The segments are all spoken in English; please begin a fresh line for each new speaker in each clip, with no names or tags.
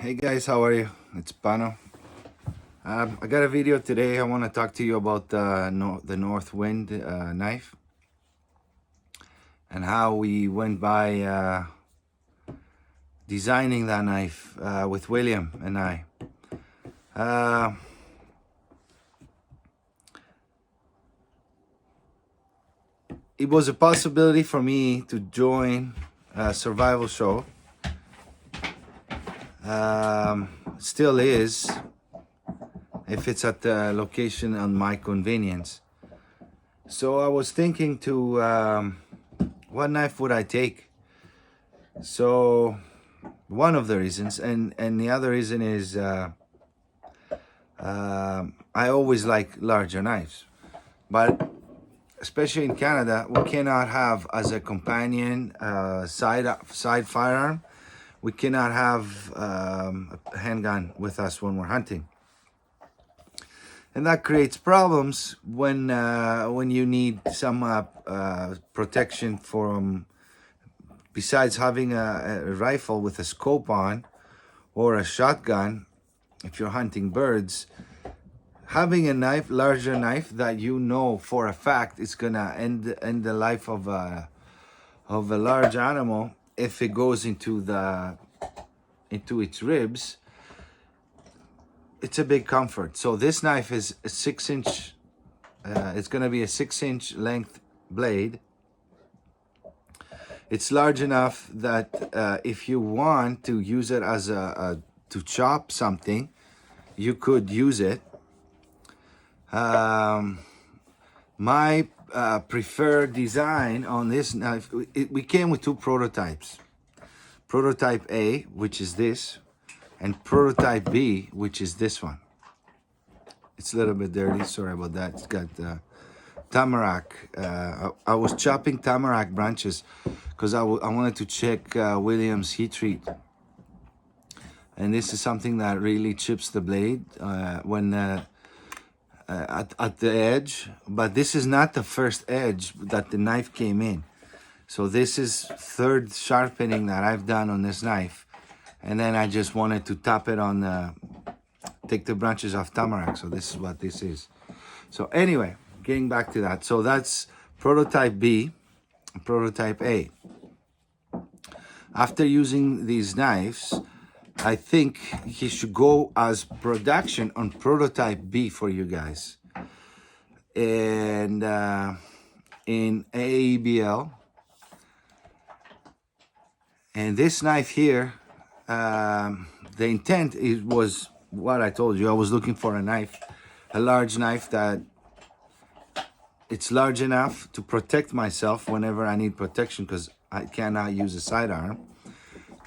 Hey guys, how are you? It's Pano. I got a video today. I want to talk to you about the North Wind knife and how we went by designing that knife with William and I. Uh, it was a possibility for me to join a survival show. Still is, if it's at the location on my convenience. So I was thinking to what knife would I take? So one of the reasons, and the other reason is I always like larger knives, but especially in Canada, we cannot have as a companion side firearm. We cannot have a handgun with us when we're hunting, and that creates problems when you need some protection from. Besides having a rifle with a scope on or a shotgun, if you're hunting birds, having a knife, larger knife that you know for a fact is gonna end the life of a large animal if it goes into its ribs, it's a big comfort. So this knife is a 6-inch. It's gonna be a 6-inch length blade. It's large enough that if you want to use it as to chop something, you could use it. My preferred design on this knife, we came with two prototypes. Prototype A, which is this, and Prototype B, which is this one. It's a little bit dirty, sorry about that. It's got tamarack. I was chopping tamarack branches because I wanted to check William's heat treat. And this is something that really chips the blade when at the edge. But this is not the first edge that the knife came in. So this is third sharpening that I've done on this knife. And then I just wanted to tap it on take the branches off tamarack. So this is what this is. So anyway, getting back to that. So that's Prototype B, Prototype A. After using these knives, I think he should go as production on Prototype B for you guys. And in AEBL. And this knife here, the intent was what I told you. I was looking for a knife, a large knife that it's large enough to protect myself whenever I need protection because I cannot use a sidearm.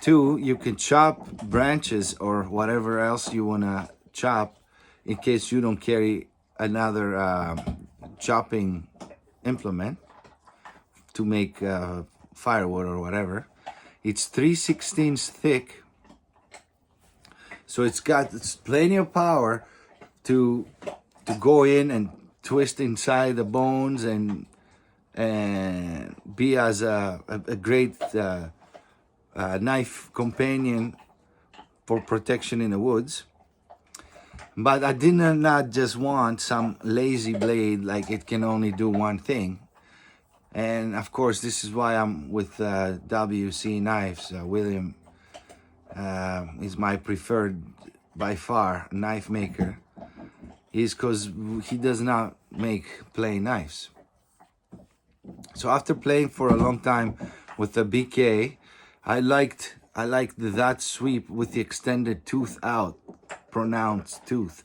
Two, you can chop branches or whatever else you want to chop in case you don't carry another chopping implement to make firewood or whatever. It's 3/16 thick, so it's plenty of power to go in and twist inside the bones and be as a great knife companion for protection in the woods. But I did not just want some lazy blade like it can only do one thing. And of course, this is why I'm with WC Knives. William is my preferred, by far, knife maker. Is because he does not make plain knives. So after playing for a long time with the BK, I liked that sweep with the extended tooth out, pronounced tooth.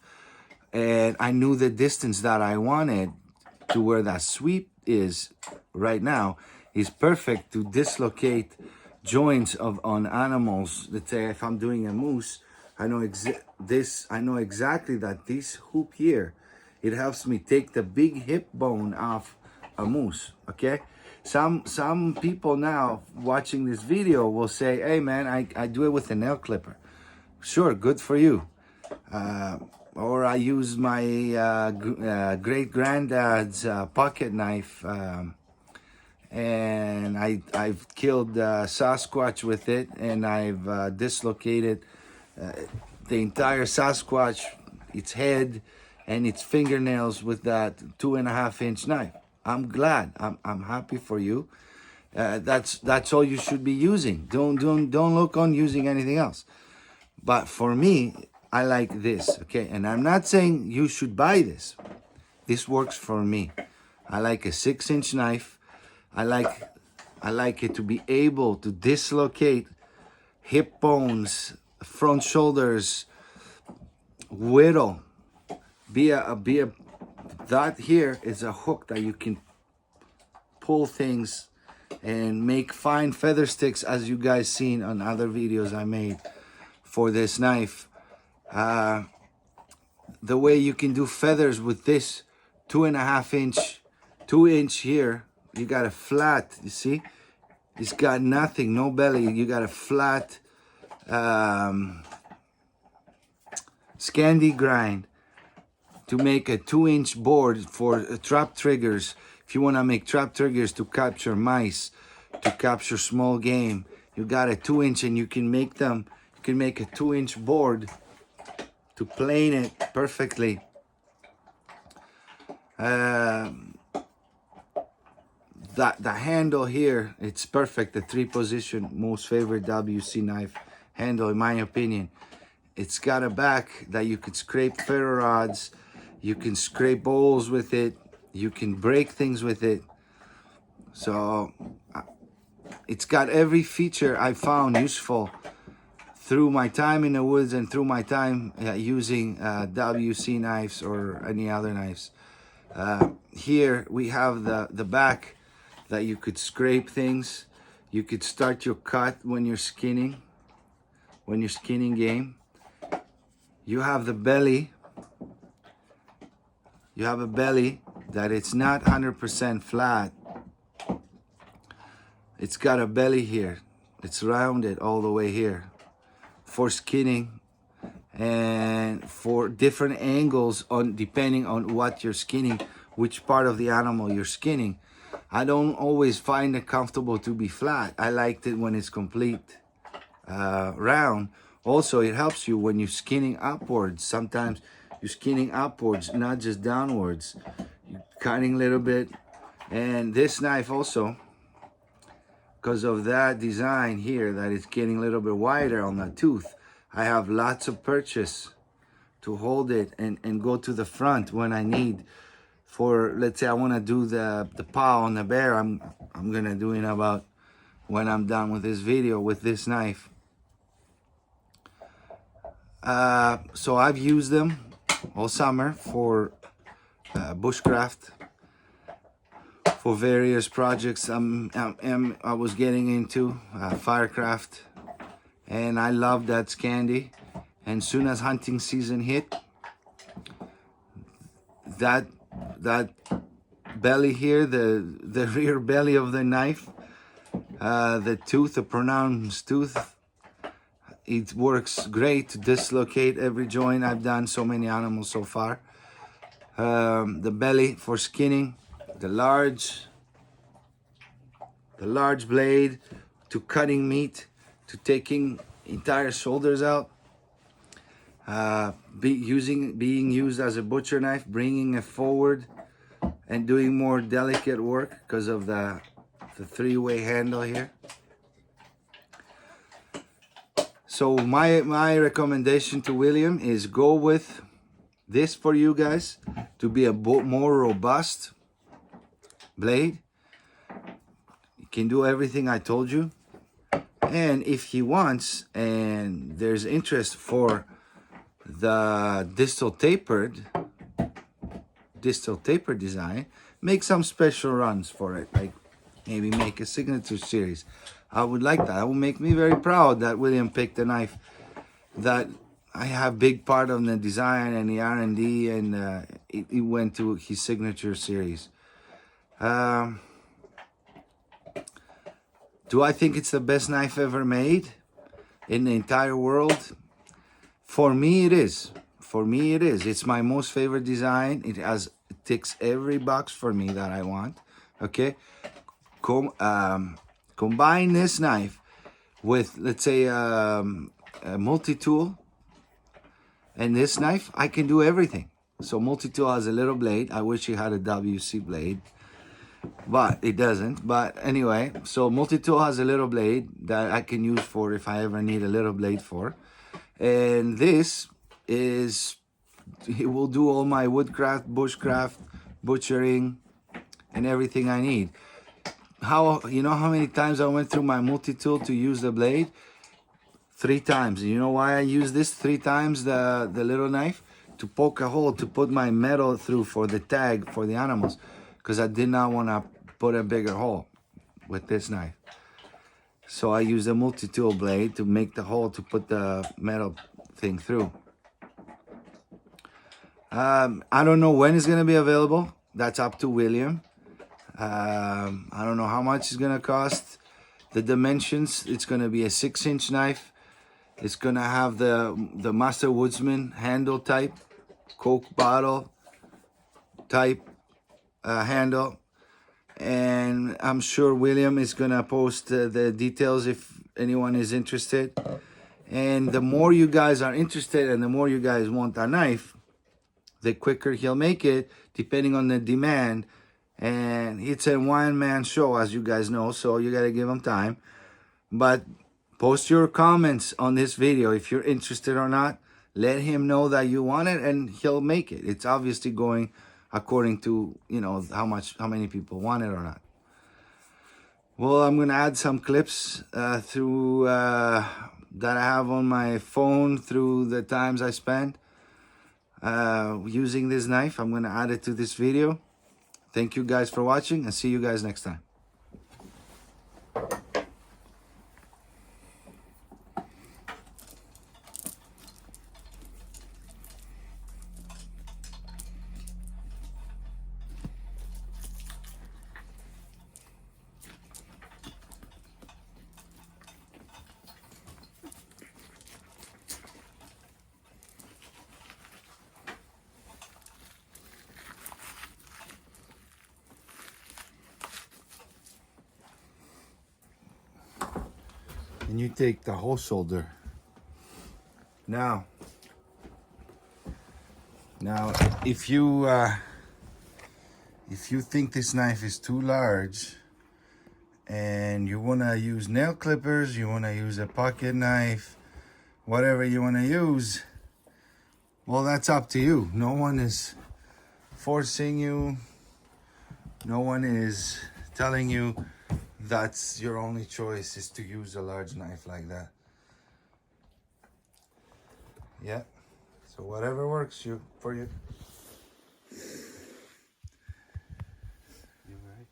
And I knew the distance that I wanted to where that sweep is right now is perfect to dislocate joints on animals. Let's say if I'm doing a moose, I know exactly that this hoop here, it helps me take the big hip bone off a moose. Okay, some people now watching this video will say, hey man, I do it with a nail clipper. Sure, good for you. Or I use my great granddad's pocket knife, and I've killed Sasquatch with it, and I've dislocated the entire Sasquatch, its head and its fingernails with that 2.5-inch knife. I'm glad. I'm happy for you. That's all you should be using. Don't look on using anything else. But for me, I like this. Okay, and I'm not saying you should buy this. This works for me. I like a 6-inch knife. I like it to be able to dislocate hip bones, front shoulders, whittle. That here is a hook that you can pull things and make fine feather sticks, as you guys seen on other videos I made for this knife. The way you can do feathers with this 2.5-inch, 2-inch here, you got a flat, you see? It's got nothing, no belly. You got a flat Scandi grind to make a 2-inch board for trap triggers. If you want to make trap triggers to capture mice, to capture small game, you got a 2-inch, and you can make them. You can make a 2-inch board to plane it perfectly. The handle here, it's perfect. The 3-position, most favorite WC knife handle, in my opinion. It's got a back that you could scrape ferro rods. You can scrape bowls with it. You can break things with it. So it's got every feature I found useful through my time in the woods and through my time using WC knives or any other knives. Here we have the back that you could scrape things. You could start your cut when you're skinning game. You have the belly. You have a belly that it's not 100% flat. It's got a belly here. It's rounded all the way here for skinning and for different angles on depending on what you're skinning, which part of the animal you're skinning. I don't always find it comfortable to be flat. I liked it when it's complete round. Also, it helps you when you're skinning upwards. Sometimes you're skinning upwards, not just downwards. You're cutting a little bit. And this knife also, because of that design here, that it's getting a little bit wider on the tooth, I have lots of purchase to hold it and go to the front when I need. For, let's say I want to do the paw on the bear, I'm gonna do it about when I'm done with this video with this knife. So I've used them all summer for bushcraft, for various projects I was getting into, firecraft, and I love that Scandi. And soon as hunting season hit, that belly here, the rear belly of the knife, the tooth, the pronounced tooth, it works great to dislocate every joint. I've done so many animals so far. The belly for skinning, the large blade to cutting meat, to taking entire shoulders out. Being used as a butcher knife, bringing it forward and doing more delicate work because of the 3-way handle here. So my recommendation to William is go with this for you guys to be a more robust blade. You can do everything I told you. And if he wants, and there's interest for the distal tapered design, make some special runs for it, like maybe make a signature series. I would like that. That would make me very proud that William picked a knife that I have big part of the design and the R&D, and it went to his signature series. Do I think it's the best knife ever made in the entire world? For me, it is. For me, it is. It's my most favorite design. It ticks every box for me that I want. Okay? Combine this knife with, let's say, a multi-tool And this knife, I can do everything. So multi-tool has a little blade. I wish it had a WC blade, but it doesn't. But anyway, so multi-tool has a little blade that I can use for if I ever need a little blade for. And this is, it will do all my woodcraft, bushcraft, butchering, and everything I need. You know how many times I went through my multi-tool to use the blade? 3 times. You know why I use this 3 times, the little knife? To poke a hole, to put my metal through for the tag for the animals, because I did not want to put a bigger hole with this knife. So I use a multi-tool blade to make the hole to put the metal thing through. I don't know when it's going to be available. That's up to William. I don't know how much it's going to cost. The dimensions, it's going to be a 6-inch knife. It's going to have the Master Woodsman handle type, Coke bottle type handle. And I'm sure William is going to post the details if anyone is interested. And the more you guys are interested and the more you guys want a knife, the quicker he'll make it, depending on the demand. And it's a one-man show, as you guys know, so you got to give him time. But post your comments on this video if you're interested or not. Let him know that you want it, and he'll make it. It's obviously going according to, you know, how many people want it or not. Well, I'm gonna add some clips through that I have on my phone through the times I spent using this knife. I'm gonna add it to this video. Thank you guys for watching, and see you guys next time. And you take the whole shoulder. Now, if you think this knife is too large and you want to use nail clippers, you want to use a pocket knife, whatever you want to use, well, that's up to you. No one is forcing you. No one is telling you that's your only choice is to use a large knife like that. Yeah. So whatever works for you. You right?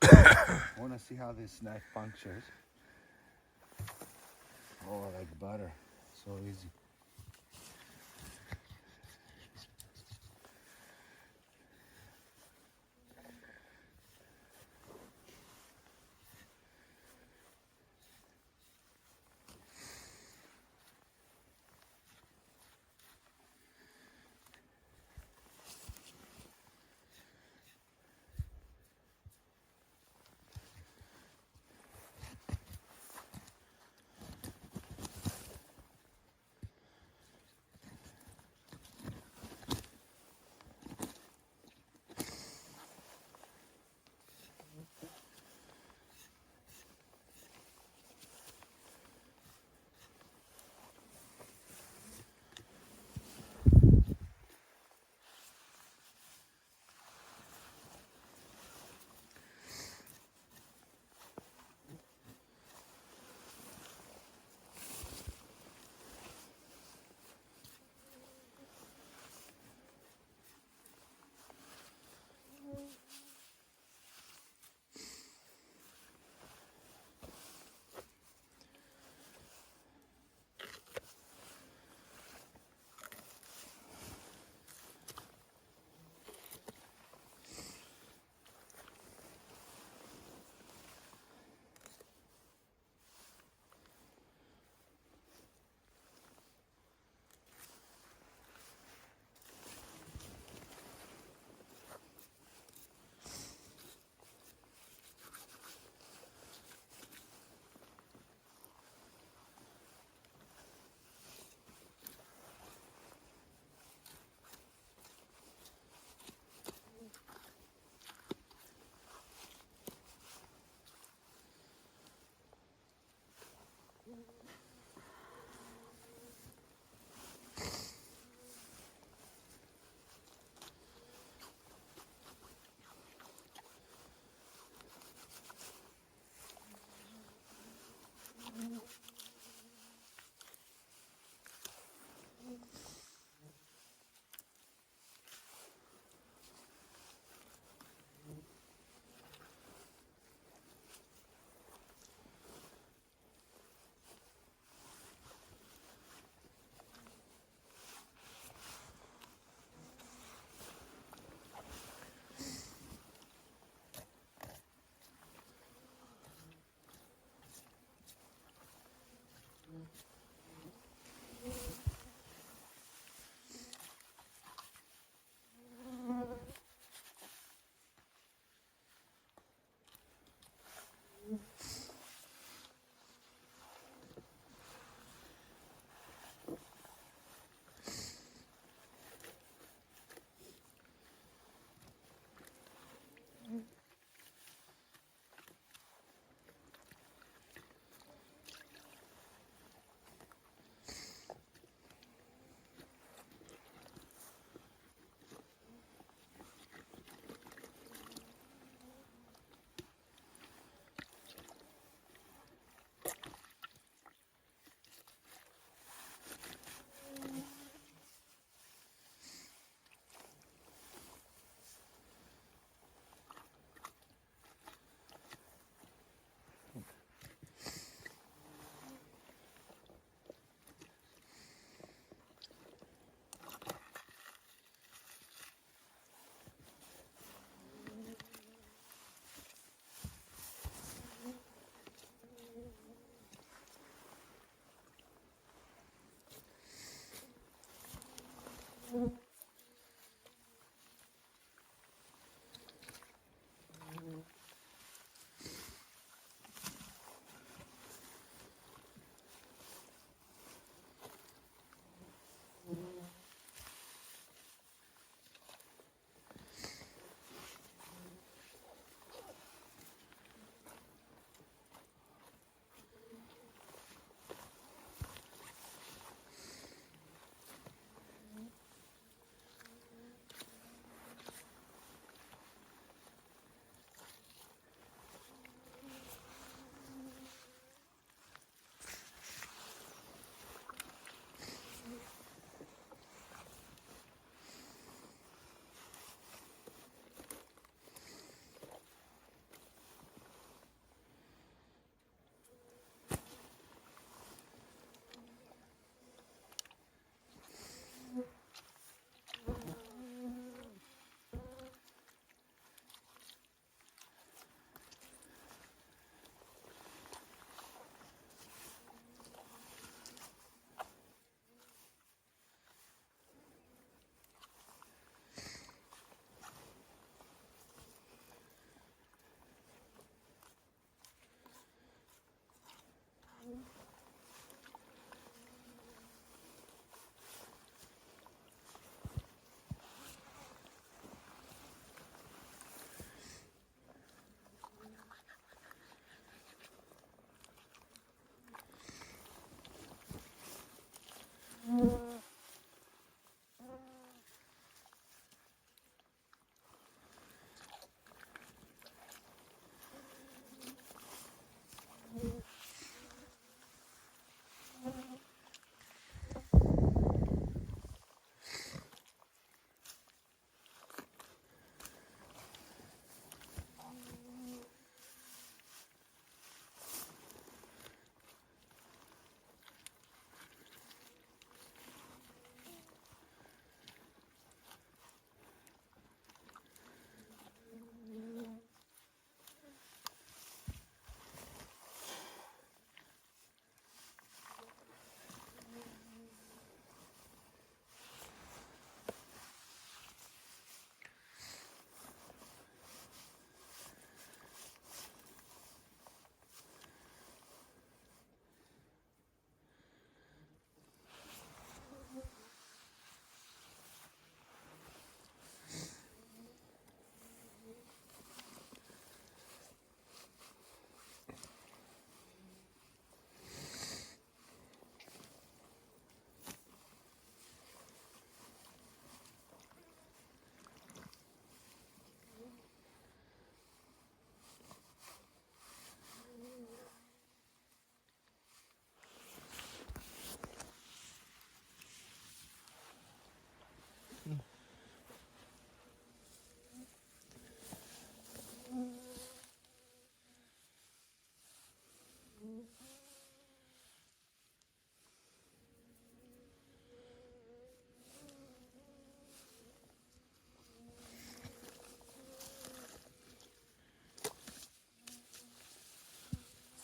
I want to see how this knife punctures. Oh, like butter. So easy.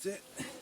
That's it.